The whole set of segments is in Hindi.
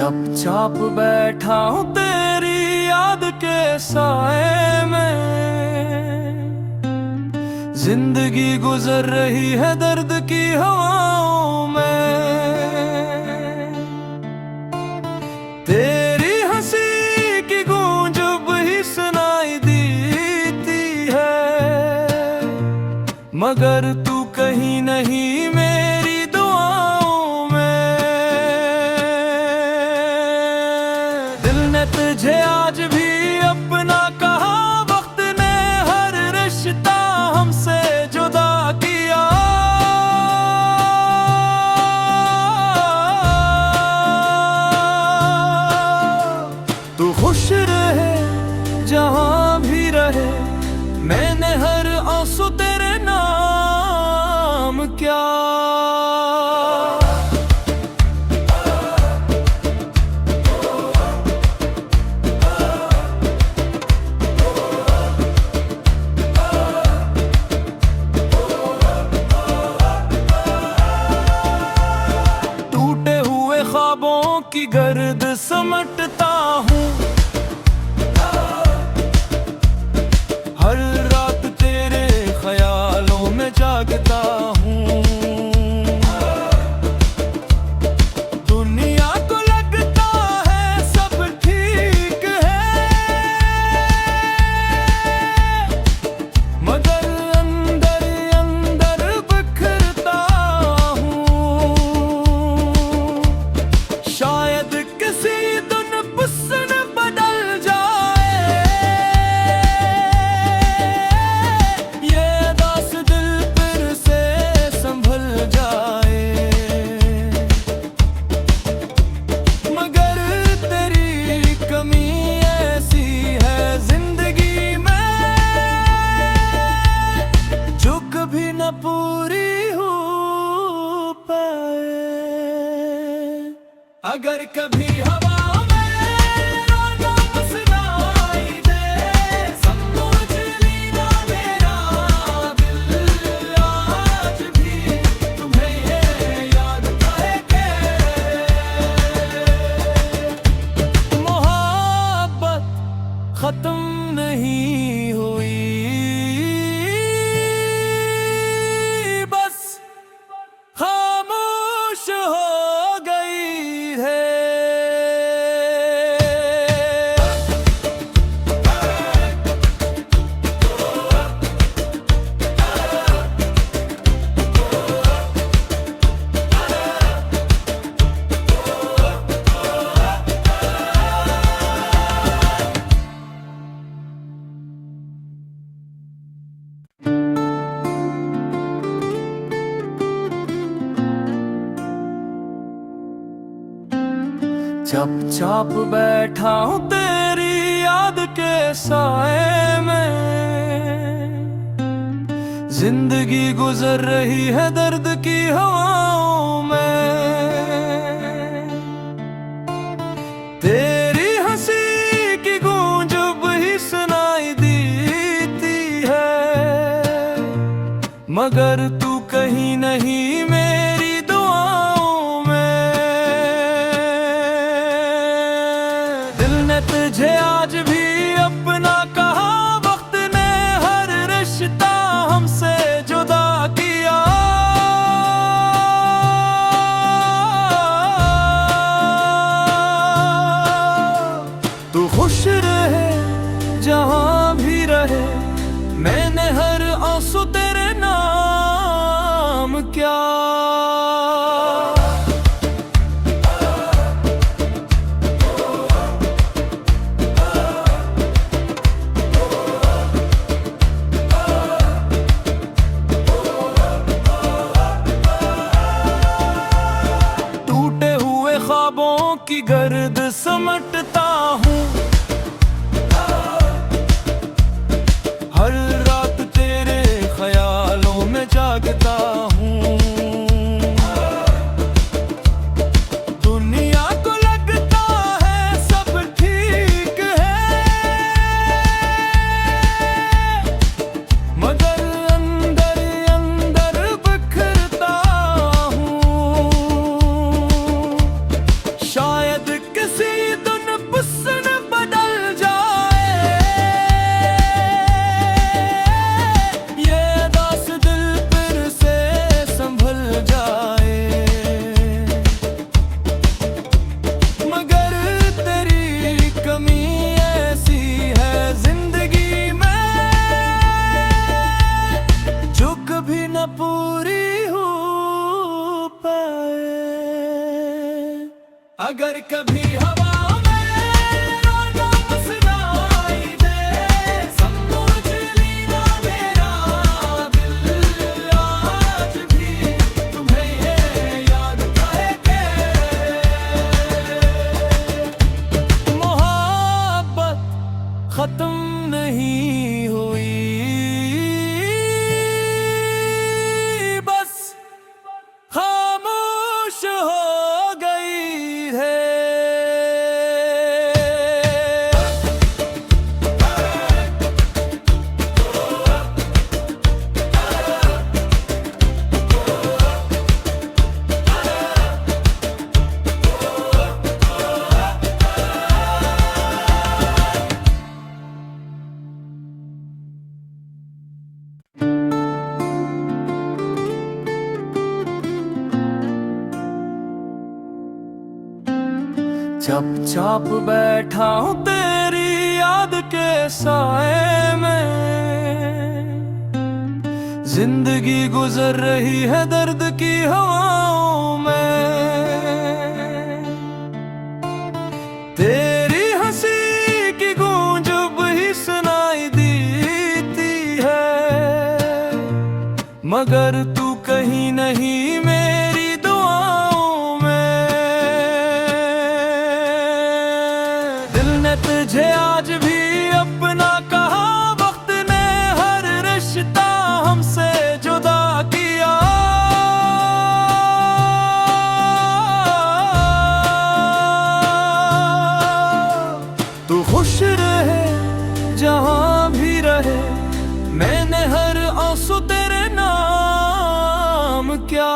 चुपचाप बैठा हूँ तेरी याद के साए में। जिंदगी गुजर रही है दर्द की हवाओं में। तेरी हंसी की गूंज भी सुनाई देती है, मगर तू कहीं नहीं मेरी दुआओं में। दिल ने तुझे आज भी अपना कहा, वक्त ने हर रिश्ता हमसे जुदा किया। तू खुश रहे जहां भी रहे, मैंने हर आंसू तेरे नाम क्या। टूटे हुए ख्वाबों की गर्द समेटता हूँ, हर रात तेरे ख्यालों में जागता हूँ। दुनिया को लगता है सब ठीक है, मगर अंदर अंदर बिखरता हूँ। शायद किसी दिन हुस्न बदल जाए, ये दास दिल फिर से संभल जाए। मगर तेरी कमी ऐसी है जिंदगी में, जो कभी न पूरी हो पाए। अगर कभी हवा में रोना सुनाई दे, समझ लेना मेरा दिल आज भी तुम्हें ये याद करेगा। मोहब्बत खत्म नहीं हुई, बस खामोश हो गई है। चुपचाप बैठा हूँ तेरी याद के साए में। जिंदगी गुजर रही है दर्द की हवाओं में। तेरी हंसी की गूंज भी सुनाई देती है, मगर तू कहीं नहीं मेरी दुआओं में। दिल ने तुझे आज भी अपना कहा, वक्त ने हर रिश्ता हमसे जुदा किया। तू खुश रहे जहां भी रहे, मैंने हर आंसू तेरे नाम क्या। टूटे हुए ख्वाबों की गर्द समेटता हूँ, हर रात तेरे ख्यालों में जागता हूँ। दुनिया को लगता है सब ठीक है, मगर अंदर अंदर बिखरता हूँ। शायद न पूरी हो पाए। अगर कभी हवा खत्म नहीं हुई, बस खामोश हो गई है। चुपचाप बैठा हूँ तेरी याद के साए में, जिंदगी गुजर रही है दर्द की हवाओं में। तेरी हंसी की गूंज भी सुनाई देती है, मगर तू कहीं नहीं मेरी दुआओं में। तुझे आज भी अपना कहा, वक्त ने हर रिश्ता हमसे जुदा किया। तू खुश रहे जहां भी रहे, मैंने हर आंसू तेरे नाम क्या।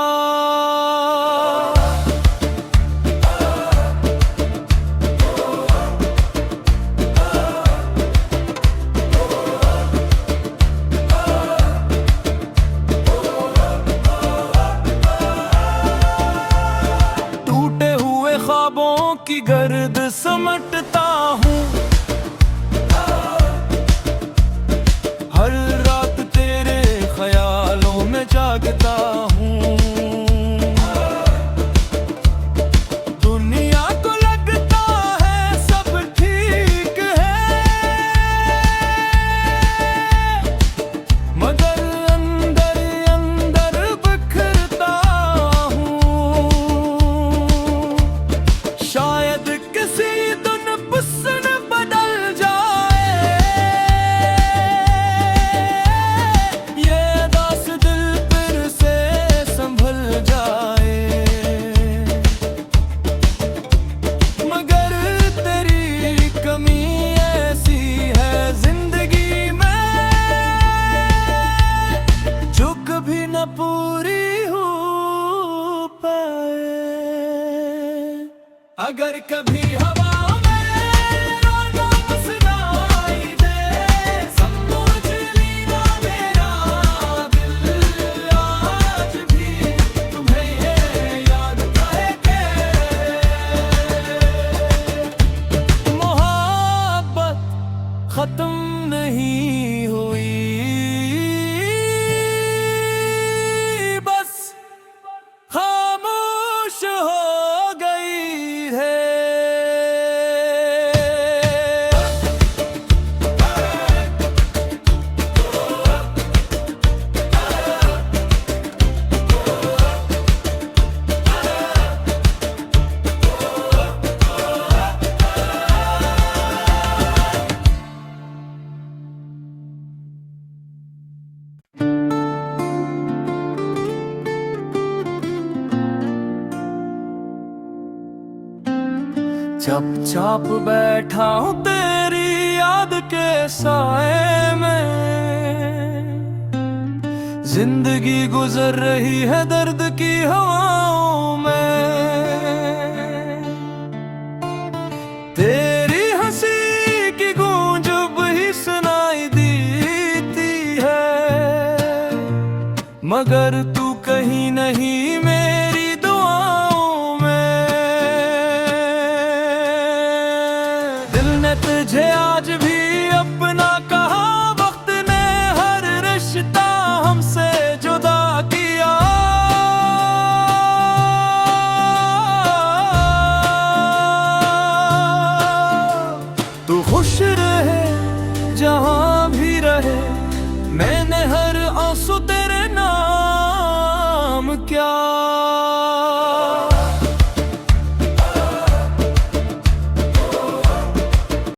ख्वाबों की गर्द समेटता हूँ, हर रात तेरे ख्यालों में जागता हूँ। दुनिया को लगता है सब ठीक है, मगर अंदर अंदर बिखरता हूँ। शायद किसी दिन हुस्न बदल जाए, ये दास दिल फिर से संभल जाए। मगर तेरी कमी ऐसी है जिंदगी में, जो कभी न पूरी हो पाए। अगर कभी हवा में रोना सुनाई दे, समझ लेना मेरा दिल आज भी तुम्हें ये याद आए के। मोहब्बत खत्म नहीं हुई, बस खामोश हो गई है। चुपचाप बैठा हूँ तेरी याद के साए में, जिंदगी गुजर रही है दर्द की हवाओं में। तेरी हंसी की गूंज भी सुनाई देती है, मगर तू कहीं नहीं मेरी दुआओं में। दिल ने तुझे आज भी अपना कहा, वक्त ने हर रिश्ता हमसे जुदा रहे जहां भी रहे। मैं